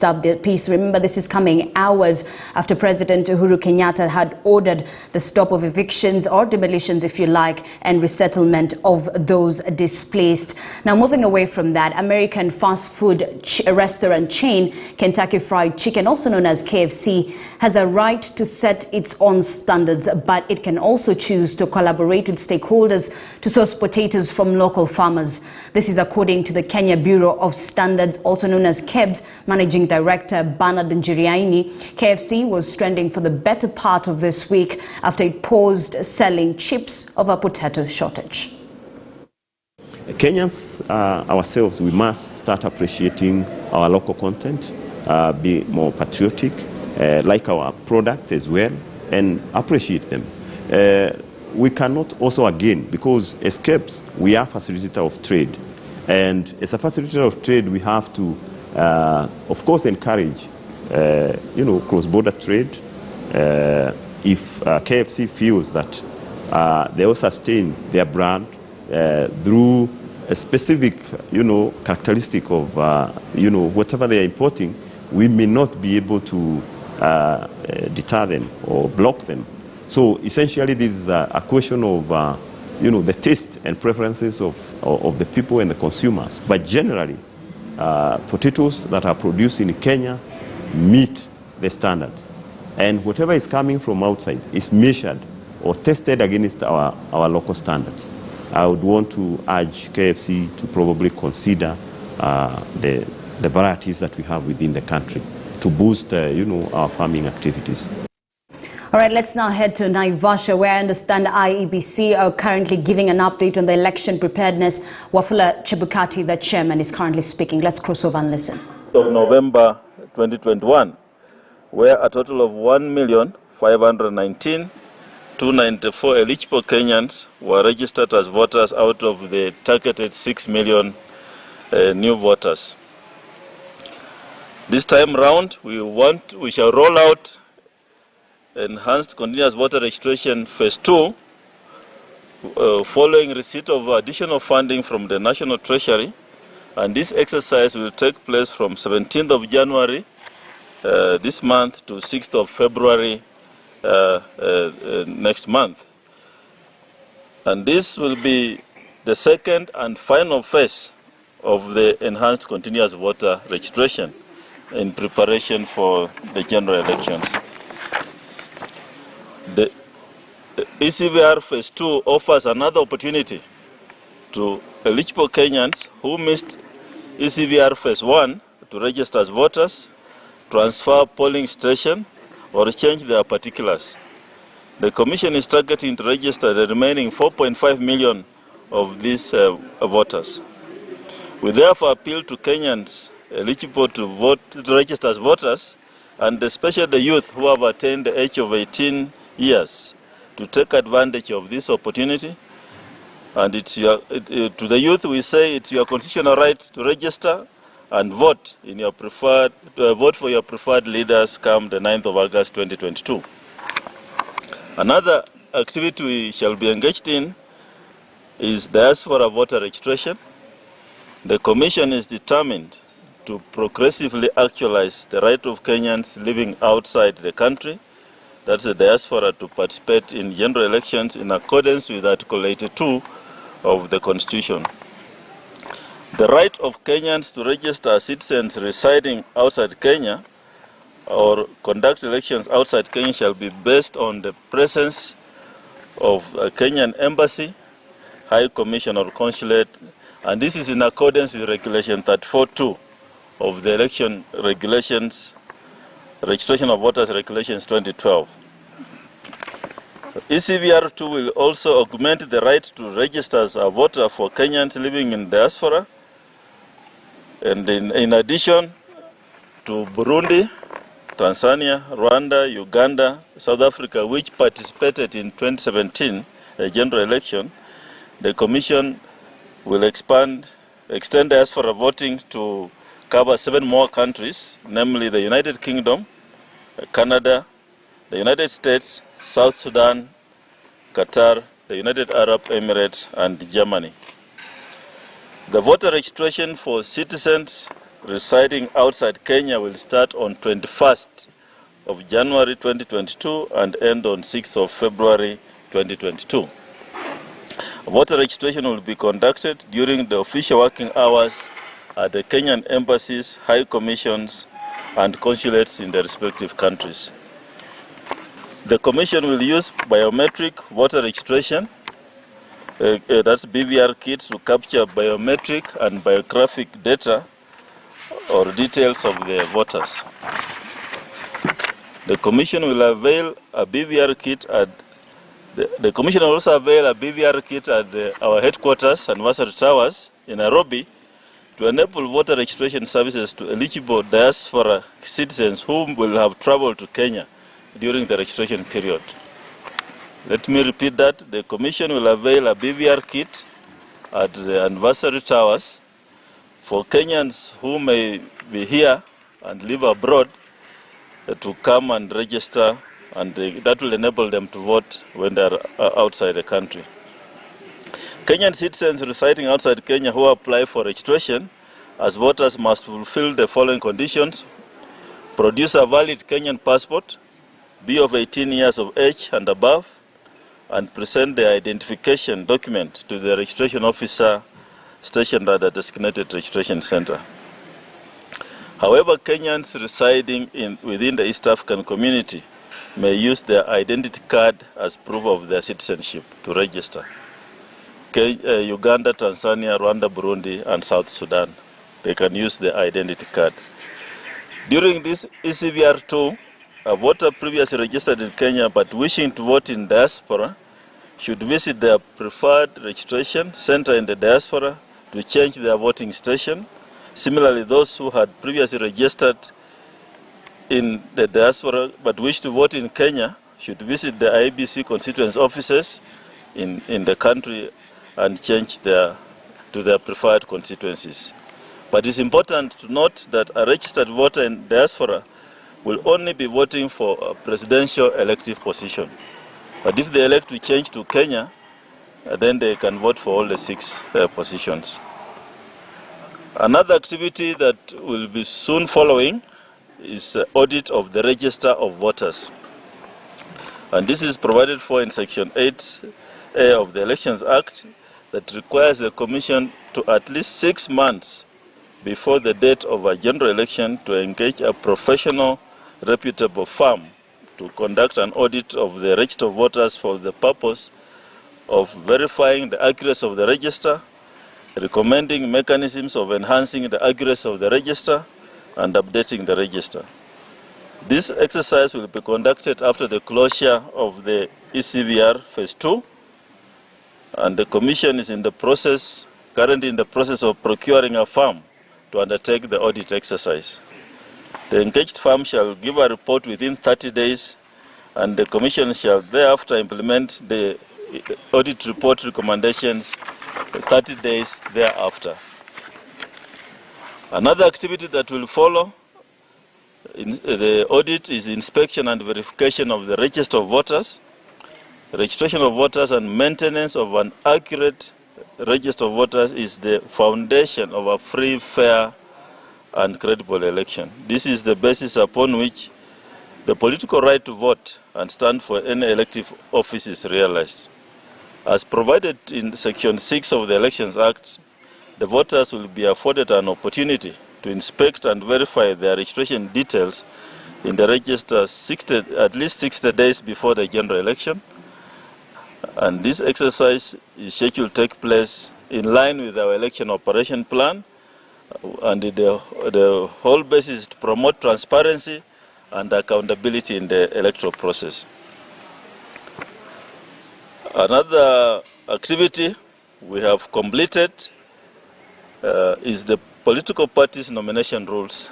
Up the piece. Remember, this is coming hours after President Uhuru Kenyatta had ordered the stop of evictions or demolitions, if you like, and resettlement of those displaced. Now, moving away from that, American fast food restaurant chain Kentucky Fried Chicken, also known as KFC, has a right to set its own standards, but it can also choose to collaborate with stakeholders to source potatoes from local farmers. This is according to the Kenya Bureau of Standards, also known as KEBS, Managing Director Bernard Njiriaini. KFC was trending for the better part of this week after it paused selling chips over potato shortage. Kenyans ourselves, we must start appreciating our local content, be more patriotic, like our product as well, and appreciate them. We cannot also, again, because as KEBS, we are facilitator of trade. And as a facilitator of trade, we have to of course, encourage, cross-border trade. If KFC feels that they will sustain their brand through a specific, characteristic of, whatever they are importing, we may not be able to deter them or block them. So essentially, this is a question of, the taste and preferences of the people and the consumers. But generally, potatoes that are produced in Kenya meet the standards, and whatever is coming from outside is measured or tested against our local standards. I would want to urge KFC to probably consider the varieties that we have within the country to boost our farming activities. All right, let's now head to Naivasha, where I understand IEBC are currently giving an update on the election preparedness. Wafula Chebukati, the chairman, is currently speaking. Let's cross over and listen. Of November 2021, where a total of 1,519,294 eligible Kenyans were registered as voters out of the targeted 6 million new voters. This time round, we shall roll out enhanced continuous voter registration phase 2 following receipt of additional funding from the National Treasury, and this exercise will take place from 17th of January this month to 6th of February next month. And this will be the second and final phase of the enhanced continuous voter registration in preparation for the general elections. The ECVR Phase 2 offers another opportunity to eligible Kenyans who missed ECVR Phase 1 to register as voters, transfer polling station, or change their particulars. The Commission is targeting to register the remaining 4.5 million of these voters. We therefore appeal to Kenyans eligible to register as voters, and especially the youth who have attained the age of 18 years, to take advantage of this opportunity. And to the youth, we say it's your constitutional right to register and vote in your vote for your preferred leaders come the 9th of August 2022. Another activity we shall be engaged in is Diaspora voter registration. The Commission is determined to progressively actualize the right of Kenyans living outside the country, that's the diaspora, to participate in general elections in accordance with Article 82 of the Constitution. The right of Kenyans to register as citizens residing outside Kenya or conduct elections outside Kenya shall be based on the presence of a Kenyan embassy, High Commission or consulate, and this is in accordance with Regulation 34.2 of the Election Regulations, Registration of Voters Regulations 2012. ECVR2 will also augment the right to register as a voter for Kenyans living in diaspora, and in addition to Burundi, Tanzania, Rwanda, Uganda, South Africa, which participated in 2017 general election, the Commission will extend diaspora voting to cover 7 more countries, namely the United Kingdom, Canada, the United States, South Sudan, Qatar, the United Arab Emirates, and Germany. The voter registration for citizens residing outside Kenya will start on 21st of January 2022 and end on 6th of February 2022. Voter registration will be conducted during the official working hours at the Kenyan embassies, high commissions, and consulates in the respective countries. The Commission will use biometric voter registration, that's BVR kits, to capture biometric and biographic data or details of the voters. The Commission will avail a BVR kit at the Commission will also avail a BVR kit at our headquarters and Mombasa Towers in Nairobi to enable voter registration services to eligible diaspora citizens who will have traveled to Kenya during the registration period. Let me repeat that. The Commission will avail a BVR kit at the anniversary towers for Kenyans who may be here and live abroad to come and register, and that will enable them to vote when they are outside the country. Kenyan citizens residing outside Kenya who apply for registration as voters must fulfill the following conditions: produce a valid Kenyan passport, be of 18 years of age and above, and present their identification document to the registration officer stationed at the designated registration center. However, Kenyans residing within the East African community may use their identity card as proof of their citizenship to register. Uganda, Tanzania, Rwanda, Burundi, and South Sudan, they can use their identity card. During this ECVR2, a voter previously registered in Kenya but wishing to vote in diaspora should visit their preferred registration center in the diaspora to change their voting station. Similarly, those who had previously registered in the diaspora but wish to vote in Kenya should visit the IEBC constituency offices in the country and change to their preferred constituencies. But it's important to note that a registered voter in diaspora will only be voting for a presidential elective position. But if they elect to change to Kenya, then they can vote for all the 6 positions. Another activity that will be soon following is audit of the register of voters. And this is provided for in Section 8A of the Elections Act, that requires the Commission to at least 6 months before the date of a general election to engage a professional, reputable firm to conduct an audit of the register of voters for the purpose of verifying the accuracy of the register, recommending mechanisms of enhancing the accuracy of the register, and updating the register. This exercise will be conducted after the closure of the ECVR Phase 2, and the Commission is currently in the process of procuring a firm to undertake the audit exercise. The engaged firm shall give a report within 30 days, and the Commission shall thereafter implement the audit report recommendations 30 days thereafter. Another activity that will follow the audit is inspection and verification of the register of voters. Registration of voters and maintenance of an accurate register of voters is the foundation of a free, fair, and credible election. This is the basis upon which the political right to vote and stand for any elective office is realized. As provided in Section 6 of the Elections Act, the voters will be afforded an opportunity to inspect and verify their registration details in the register at least 60 days before the general election. And this exercise is scheduled to take place in line with our election operation plan, and the whole basis is to promote transparency and accountability in the electoral process. Another activity we have completed is the political parties nomination rules.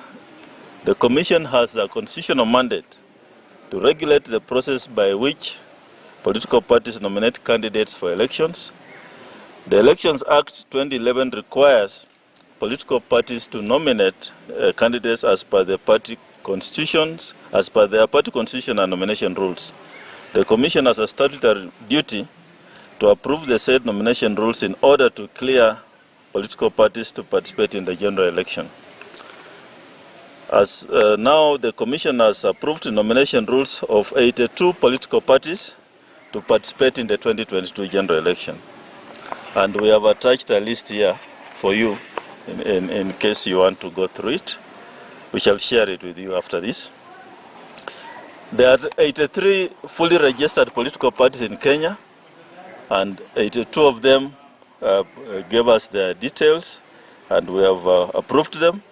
The Commission has a constitutional mandate to regulate the process by which political parties nominate candidates for elections. The Elections Act 2011 requires political parties to nominate candidates as per their party constitutions, as per their party constitution and nomination rules. The Commission has a statutory duty to approve the said nomination rules in order to clear political parties to participate in the general election. As now the Commission has approved nomination rules of 82 political parties to participate in the 2022 general election. And we have attached a list here for you in case you want to go through it. We shall share it with you after this. There are 83 fully registered political parties in Kenya, and 82 of them gave us their details, and we have approved them.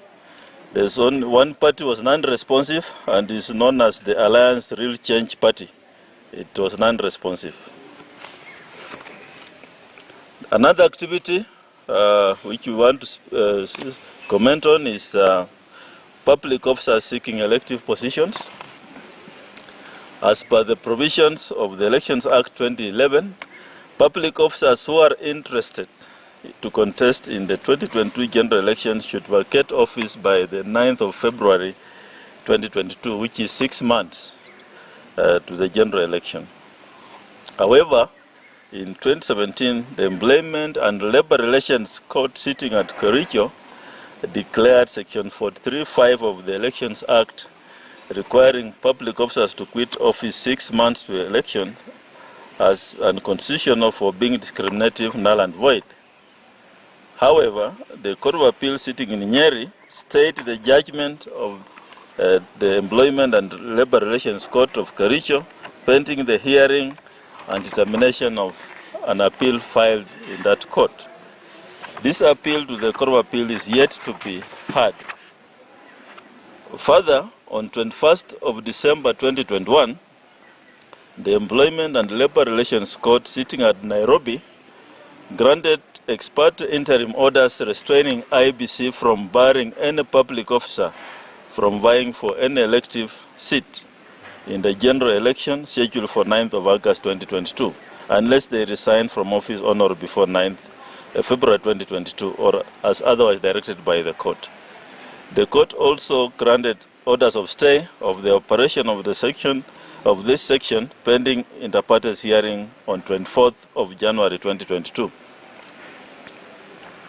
There's only one party was non-responsive and is known as the Alliance Real Change Party. It was non-responsive. Another activity which we want to comment on is public officers seeking elective positions. As per the provisions of the Elections Act 2011, public officers who are interested to contest in the 2022 general elections should vacate office by the 9th of February 2022, which is 6 months to the general election. However, in 2017, the Employment and Labor Relations Court sitting at Kericho declared Section 43(5) of the Elections Act requiring public officers to quit office 6 months to election as unconstitutional for being discriminative, null and void. However, the Court of Appeal sitting in Nyeri stayed the judgment of the Employment and Labor Relations Court of Kericho, pending the hearing and determination of an appeal filed in that court. This appeal to the Court of Appeal is yet to be heard. Further, on 21st of December 2021, the Employment and Labor Relations Court sitting at Nairobi granted expert interim orders restraining IEBC from barring any public officer from vying for any elective seat in the general election scheduled for 9th of August 2022, unless they resign from office on or before 9th February 2022, or as otherwise directed by the court. The court also granted orders of stay of the operation of this section pending inter partes hearing on 24th of January 2022.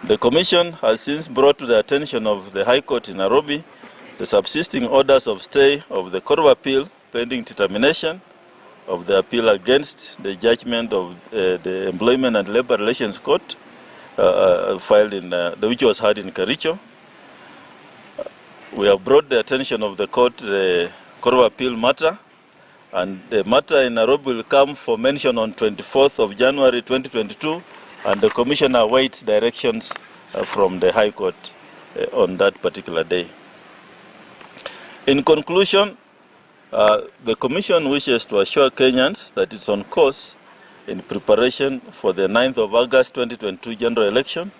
The Commission has since brought to the attention of the High Court in Nairobi the subsisting orders of stay of the Court of Appeal pending determination of the appeal against the judgment of the Employment and Labor Relations Court filed in which was heard in Kericho. We have brought the attention of the Court the Court of Appeal matter, and the matter in Nairobi will come for mention on 24th of January 2022, and the Commissioner awaits directions from the High Court on that particular day. In conclusion, the Commission wishes to assure Kenyans that it's on course in preparation for the 9th of August 2022 general election,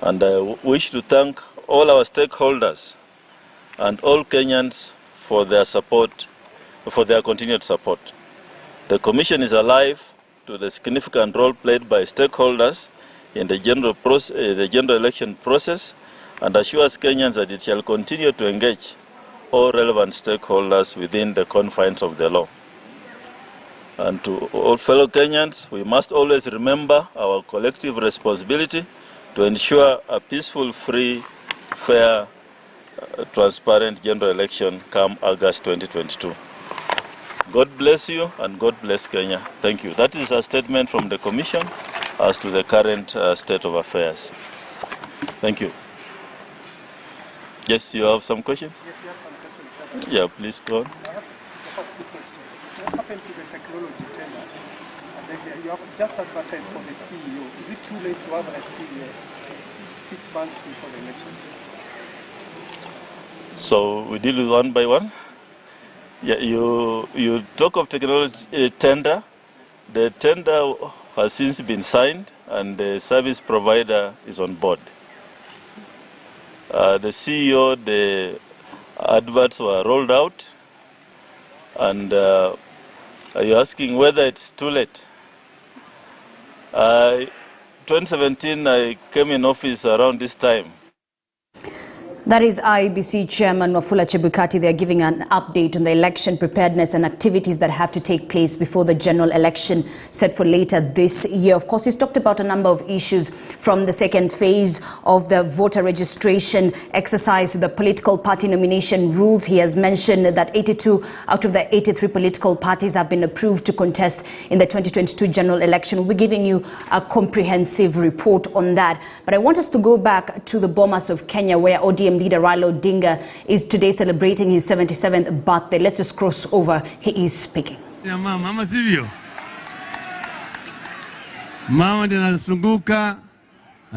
and I wish to thank all our stakeholders and all Kenyans for their support, for their continued support. The Commission is alive to the significant role played by stakeholders in the general election process, and assures Kenyans that it shall continue to engage all relevant stakeholders within the confines of the law. And to all fellow Kenyans, we must always remember our collective responsibility to ensure a peaceful, free, fair, transparent general election come August 2022. God bless you and God bless Kenya. Thank you. That is a statement from the Commission as to the current state of affairs. Thank you. Yes, you have some questions? Yes, we have some questions. Yeah, please go on. I have a question. What happened to the technology tender? And then you have just advertised for the CEO. Is it too late to have a CEO 6 months before the elections? So we deal with one by one. Yeah, you talk of technology tender. The tender has since been signed and the service provider is on board. The CEO, the adverts were rolled out, and are you asking whether it's too late? 2017, I came in office around this time. That is IEBC Chairman Wafula Chebukati. They are giving an update on the election preparedness and activities that have to take place before the general election set for later this year. Of course, he's talked about a number of issues from the second phase of the voter registration exercise to the political party nomination rules. He has mentioned that 82 out of the 83 political parties have been approved to contest in the 2022 general election. We'll be giving you a comprehensive report on that. But I want us to go back to the Bomas of Kenya, where ODM leader Raila Odinga is today celebrating his 77th birthday. Let's just cross over. He is speaking. Mama sivyo. Mama ndiye anazunguka